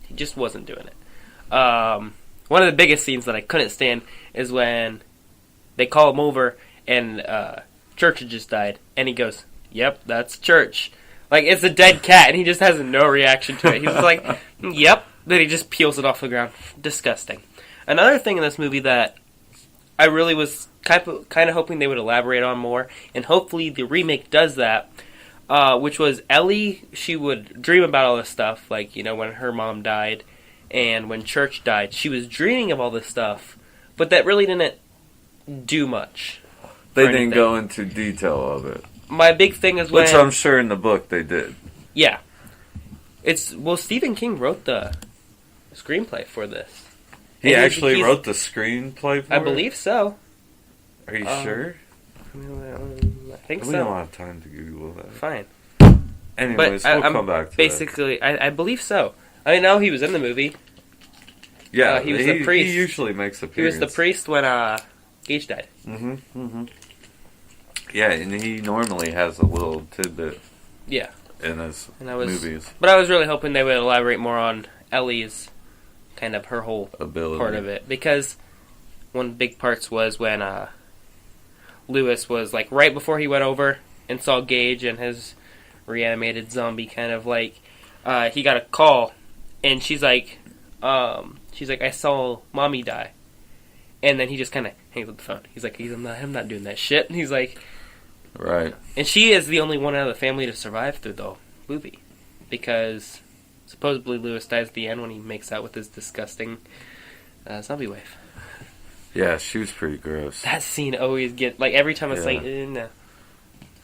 He just wasn't doing it. One of the biggest scenes that I couldn't stand is when they call him over and Church had just died, and he goes, "Yep, that's Church." Like, it's a dead cat, and he just has no reaction to it. He's like, "Yep." Then he just peels it off the ground. Disgusting. Another thing in this movie that I really was kind of hoping they would elaborate on more, and hopefully the remake does that, which was Ellie. She would dream about all this stuff, like, you know, when her mom died and when Church died. She was dreaming of all this stuff, but that really didn't do much. They didn't go into detail of it. My big thing is when... Which I'm sure in the book they did. Yeah. Stephen King wrote the screenplay for this. He actually wrote the screenplay for it? I believe so. Are you sure? I think so. We don't have time to Google that. Fine. Anyways, we'll come back to basically, that. I believe so. I know he was in the movie. Yeah, he was the priest. He usually makes appearances. He was the priest when Gage died. Yeah, and he normally has a little tidbit. Yeah. In his movies. But I was really hoping they would elaborate more on Ellie's, kind of her whole ability. Part of it. Because one of the big parts was when Lewis was, like, right before he went over and saw Gage and his reanimated zombie kind of, like, he got a call, and she's like, I saw Mommy die. And then he just kind of hangs up the phone. He's like, I'm not doing that shit. And he's like... Right. And she is the only one out of the family to survive through the movie. Because supposedly Lewis dies at the end when he makes out with his disgusting zombie wife. Yeah, she was pretty gross. That scene always gets... Like, every time it's like, no.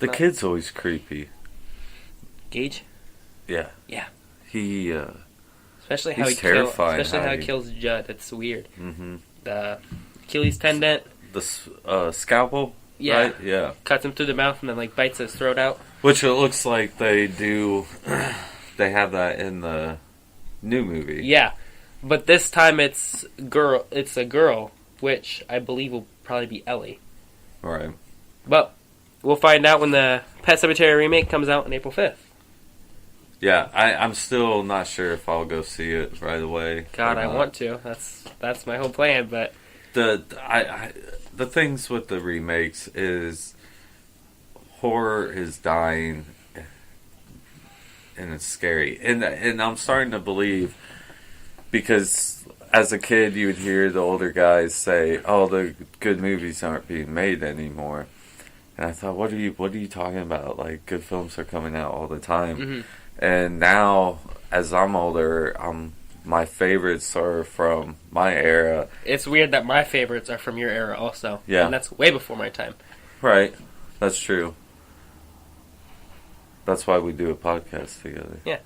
The kid's always creepy. Gage? Yeah. Yeah. He, Especially how he kills Judd. It's weird. Mm-hmm. The Achilles tendon. The scalpel? Yeah. Right? Yeah. Cuts him through the mouth and then, like, bites his throat out. Which it looks like they do... They have that in the new movie. Yeah. But this time it's a girl, which I believe will probably be Ellie. Right. But we'll find out when the Pet Sematary remake comes out on April 5th. Yeah, I'm still not sure if I'll go see it right away. God, I want to. That's my whole plan, but... The things with the remakes is horror is dying, and it's scary. And I'm starting to believe, because as a kid you would hear the older guys say, "Oh, the good movies aren't being made anymore." And I thought, what are you talking about? Like, good films are coming out all the time. Mm-hmm. And now, as I'm older, my favorites are from my era. It's weird that my favorites are from your era also. Yeah. And that's way before my time. Right. That's true. That's why we do a podcast together. Yeah.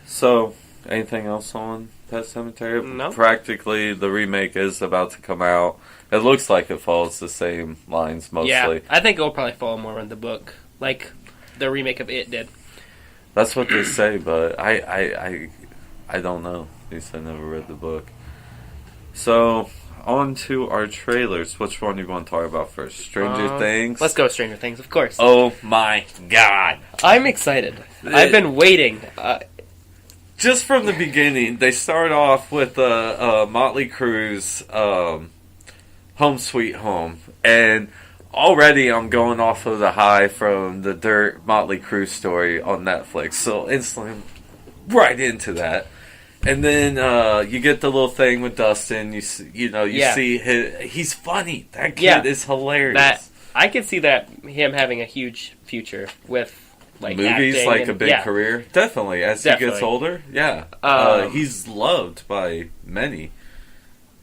So, anything else on Pet Sematary? No. Practically, the remake is about to come out. It looks like it follows the same lines mostly. Yeah, I think it will probably follow more in the book, like the remake of It did. That's what they say, but I don't know. At least I never read the book. So, on to our trailers. Which one do you want to talk about first? Stranger Things? Let's go with Stranger Things, of course. Oh my god. I'm excited. I've been waiting. Just from the beginning, they start off with Motley Crue's Home Sweet Home. And already I'm going off of the high from the Dirt Motley Crue story on Netflix. So instantly right into that. And then you get the little thing with Dustin. You see he's funny. That kid is hilarious. I could see that him having a huge future with like movies, like a big career. Definitely, as he gets older. Yeah, he's loved by many.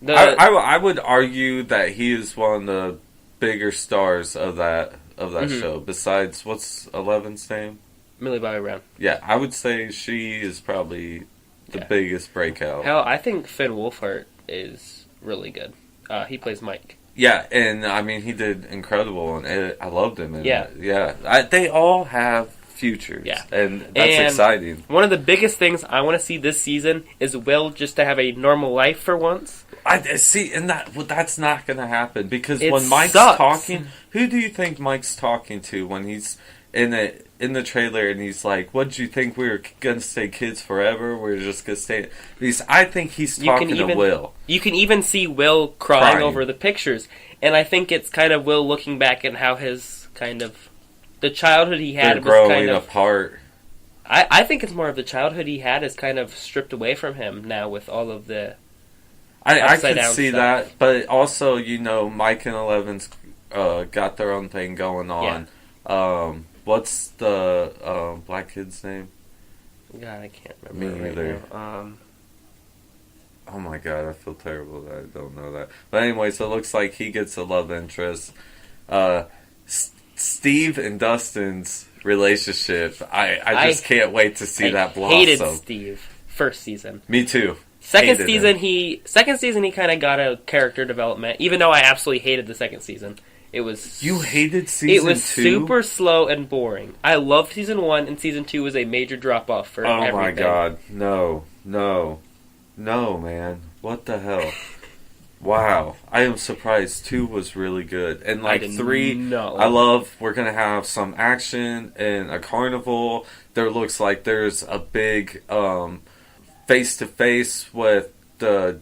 I would argue that he is one of the bigger stars of that show. Besides, what's Eleven's name? Millie Bobby Brown. Yeah, I would say she is probably the biggest breakout. Hell, I think Finn Wolfhard is really good. He plays Mike. Yeah, and I mean, he did incredible, and I loved him. They all have futures, and that's exciting. One of the biggest things I want to see this season is Will just to have a normal life for once. I see, and that's not going to happen, because when Mike's talking, who do you think Mike's talking to when he's in the trailer, and he's like, "What did you think we were gonna stay kids forever? We're just gonna stay." I think he's talking to Will. You can even see Will crying over the pictures, and I think it's kind of Will looking back at how his kind of the childhood he had They're growing was kind of apart. I think it's more of the childhood he had is kind of stripped away from him now with all of the. I can see stuff. that, but also Mike and Eleven's got their own thing going on. Yeah. What's the black kid's name? God, I can't remember. Me either. Now. Oh my god, I feel terrible that I don't know that. But anyway, so it looks like he gets a love interest. Steve and Dustin's relationship, I just can't wait to see that blossom. I hated Steve first season. Me too. Second season he kind of got a character development, even though I absolutely hated the second season. You hated season 2? It was super slow and boring. I loved season 1, and season 2 was a major drop off for everything. Oh my god, no, man, what the hell? Wow, I am surprised 2 was really good. And 3, I love, we're going to have some action and a carnival. There looks like there's a big face-to-face with the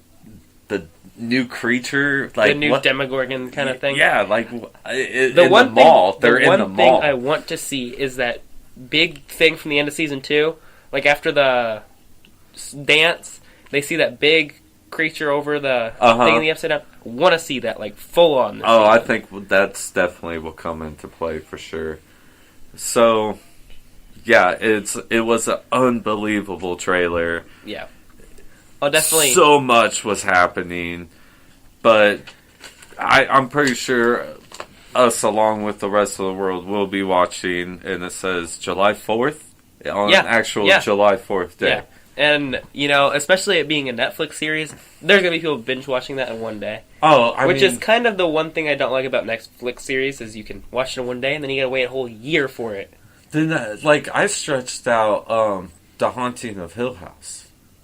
new creature. The new Demogorgon kind of thing? Yeah, in the mall. They're in the mall. The one thing I want to see is that big thing from the end of season 2. Like after the dance, they see that big creature over the thing in the upside down. I want to see that full on. Oh, I think that's definitely will come into play for sure. So, yeah, it was an unbelievable trailer. Yeah, oh, definitely. So much was happening, but I'm pretty sure us, along with the rest of the world, will be watching. And it says July 4th on July 4th day. Yeah. And, especially it being a Netflix series, there's going to be people binge-watching that in one day. Oh, Which is kind of the one thing I don't like about Netflix series, is you can watch it in one day, and then you got to wait a whole year for it. Then, I stretched out The Haunting of Hill House.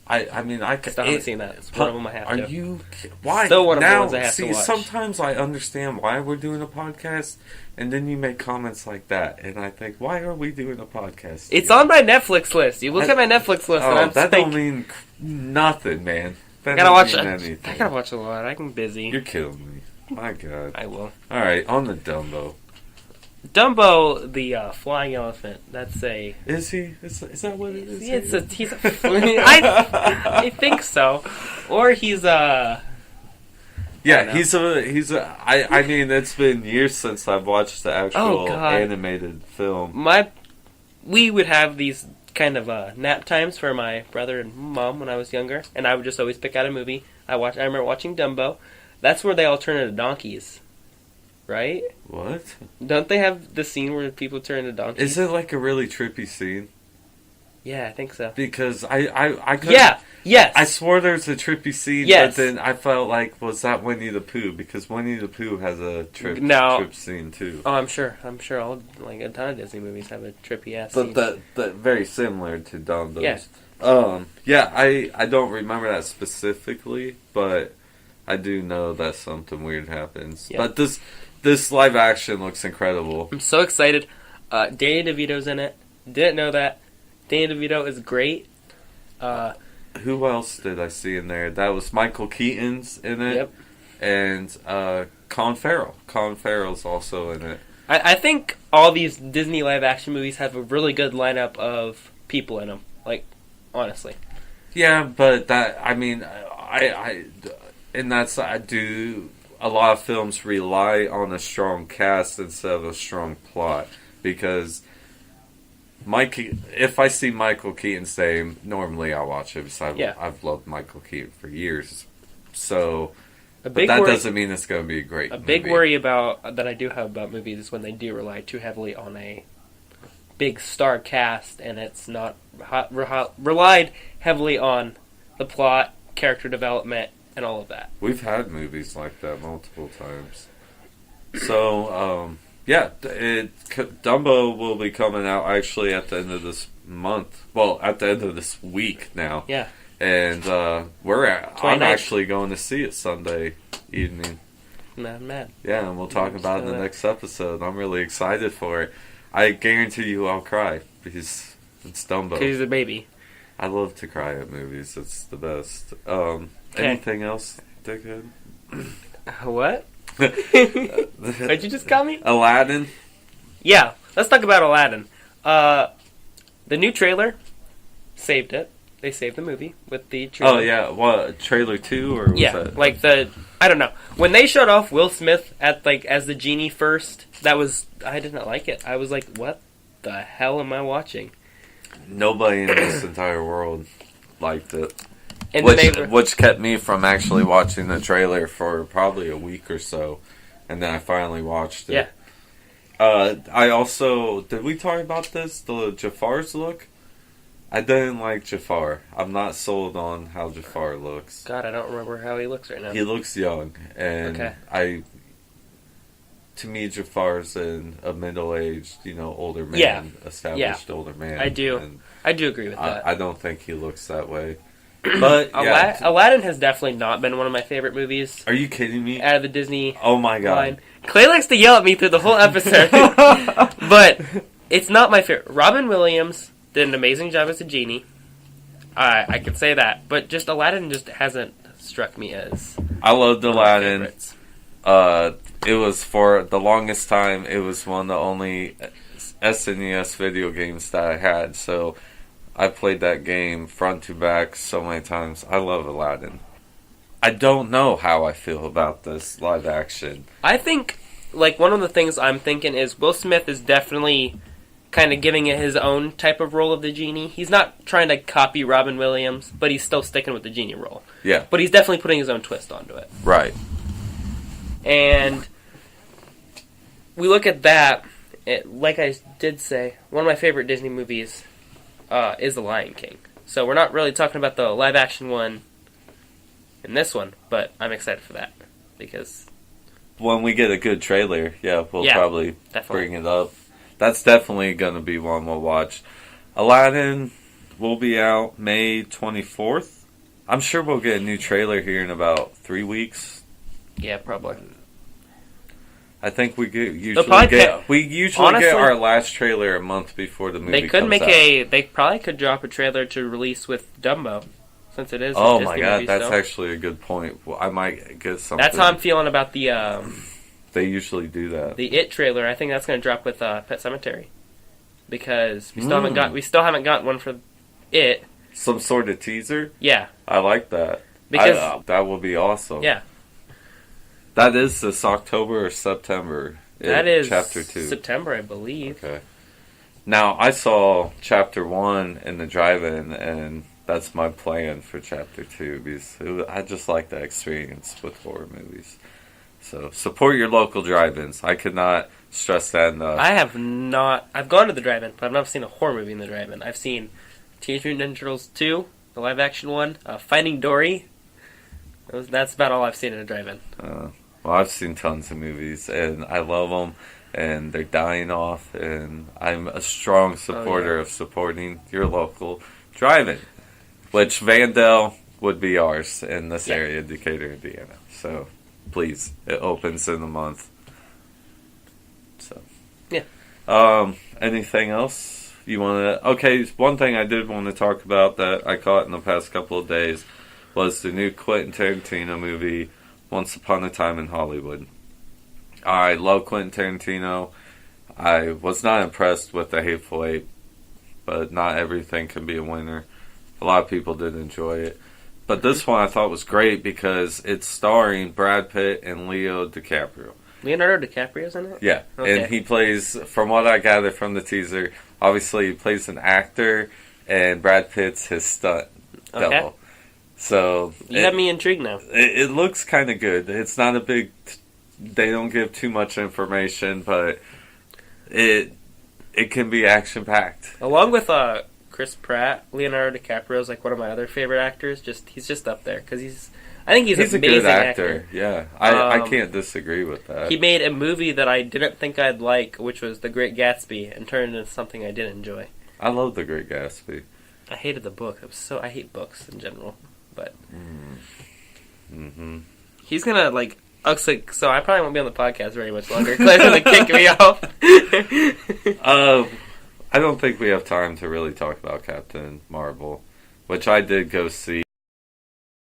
I still haven't seen that. It's one of them I have to. Are you... Why? Still one of the ones I have to watch. Sometimes I understand why we're doing a podcast, and then you make comments like that, and I think, why are we doing a podcast? It's on my Netflix list. You look at my Netflix list, and I'm that don't mean nothing, man. I gotta watch a lot. I'm busy. You're killing me. My God. I will. All right, on the Dumbo. Dumbo, the flying elephant. That's a. Is he? Is that what it is? He's I think so, or he's a. Yeah, he's a. I mean, it's been years since I've watched the actual animated film. We would have these kind of nap times for my brother and mom when I was younger, and I would just always pick out a movie. I remember watching Dumbo. That's where they all turn into donkeys. Right? What? Don't they have the scene where people turn into donkeys? Is it a really trippy scene? Yeah, I think so. Because I couldn't... Yeah, yes! I swore there's a trippy scene, but then I felt was that Winnie the Pooh? Because Winnie the Pooh has a trip scene, too. Oh, I'm sure all, a ton of Disney movies have a trippy-ass scene. But that very similar to Dumbo's. Yeah. I don't remember that specifically, but I do know that something weird happens. Yeah. But this live action looks incredible. I'm so excited. Danny DeVito's in it. Didn't know that. Danny DeVito is great. Who else did I see in there? That was Michael Keaton's in it. Yep. And Colin Farrell. Colin Farrell's also in it. I think all these Disney live action movies have a really good lineup of people in them. Honestly. Yeah, but a lot of films rely on a strong cast instead of a strong plot, because if I see Michael Keaton's name, normally I'll watch it because I've loved Michael Keaton for years. So, but that doesn't mean it's going to be a great movie. Big worry that I do have about movies is when they do rely too heavily on a big star cast, and it's not relied heavily on the plot, character development, and all of that. We've had movies like that multiple times. So, Dumbo will be coming out actually at the end of this month. Well, at the end of this week now. Yeah. And I'm actually going to see it Sunday evening. Not mad. Yeah, and we'll talk about it in the next episode. I'm really excited for it. I guarantee you I'll cry because it's Dumbo. Because he's a baby. I love to cry at movies. It's the best. Okay. Anything else, dickhead? What? What'd you just call me? Aladdin? Yeah, let's talk about Aladdin. The new trailer saved it. They saved the movie with the trailer. Oh, yeah. What, trailer 2? Or was that? Like I don't know. When they showed off Will Smith as the genie first, I did not like it. I was like, what the hell am I watching? Nobody in this entire world liked it. And Which kept me from actually watching the trailer for probably a week or so. And then I finally watched it. Yeah. I also... Did we talk about this? The Jafar's look? I didn't like Jafar. I'm not sold on how Jafar looks. God, I don't remember how he looks right now. He looks young. And to me, Jafar's a middle-aged, older man. Established older man. I do agree with that. I don't think he looks that way. But Aladdin has definitely not been one of my favorite movies. Are you kidding me? Out of the Disney Oh my god. line. Clay likes to yell at me through the whole episode. But it's not my favorite. Robin Williams did an amazing job as a genie. I can say that. But just Aladdin just hasn't struck me as I loved Aladdin. favorites. It was for the longest time, it was one of the only SNES video games that I had. So I played that game front to back so many times. I love Aladdin. I don't know how I feel about this live action. I think, one of the things I'm thinking is Will Smith is definitely kind of giving it his own type of role of the genie. He's not trying to copy Robin Williams, but he's still sticking with the genie role. Yeah. But he's definitely putting his own twist onto it. Right. And we look at that, like I did say, one of my favorite Disney movies is The Lion King. So we're not really talking about the live action one in this one, but I'm excited for that because when we get a good trailer, we'll probably bring it up. That's definitely going to be one we'll watch. Aladdin will be out May 24th. I'm sure we'll get a new trailer here in about 3 weeks. Yeah, probably. I think we usually get our last trailer a month before the movie comes out. They probably could drop a trailer to release with Dumbo, since it is. Oh my god, that's actually a good point. Well, I might get something. That's how I'm feeling about the. They usually do that. The It trailer, I think that's going to drop with Pet Sematary, because we still haven't got one for It. Some sort of teaser. Yeah, I like that. Because that will be awesome. Yeah. That is this October or September? That is Chapter 2. September, I believe. Okay. Now, I saw Chapter 1 in the drive-in, and that's my plan for Chapter 2, because I just like that experience with horror movies. So, support your local drive-ins. I could not stress that enough. I've gone to the drive-in, but I've not seen a horror movie in the drive-in. I've seen Teenage Mutant Ninja Turtles 2, the live-action one, Finding Dory. That's about all I've seen in a drive-in. Well, I've seen tons of movies, and I love them, and they're dying off, and I'm a strong supporter of supporting your local drive-in, which Vandale would be ours in this area, Decatur, Indiana. So, please, it opens in a month. So, yeah. Anything else you want to... Okay, one thing I did want to talk about that I caught in the past couple of days was the new Quentin Tarantino movie, Once Upon a Time in Hollywood. I love Quentin Tarantino. I was not impressed with The Hateful Eight, but not everything can be a winner. A lot of people did enjoy it. But this one I thought was great because it's starring Brad Pitt and Leo DiCaprio. Leonardo DiCaprio's in it? Yeah, okay. And he plays, from what I gathered from the teaser, obviously he plays an actor, and Brad Pitt's his stunt double. So you got me intrigued now. It looks kind of good. It's not a big... They don't give too much information, but it can be action-packed. Along with Chris Pratt, Leonardo DiCaprio is like one of my other favorite actors. He's just up there because I think he's an amazing a good actor. Yeah, I can't disagree with that. He made a movie that I didn't think I'd like, which was The Great Gatsby, and turned into something I did enjoy. I love The Great Gatsby. I hated the book. I hate books in general. But he's gonna Looks like, so I probably won't be on the podcast very much longer. Claire's going to kick me off. I don't think we have time to really talk about Captain Marvel, which I did go see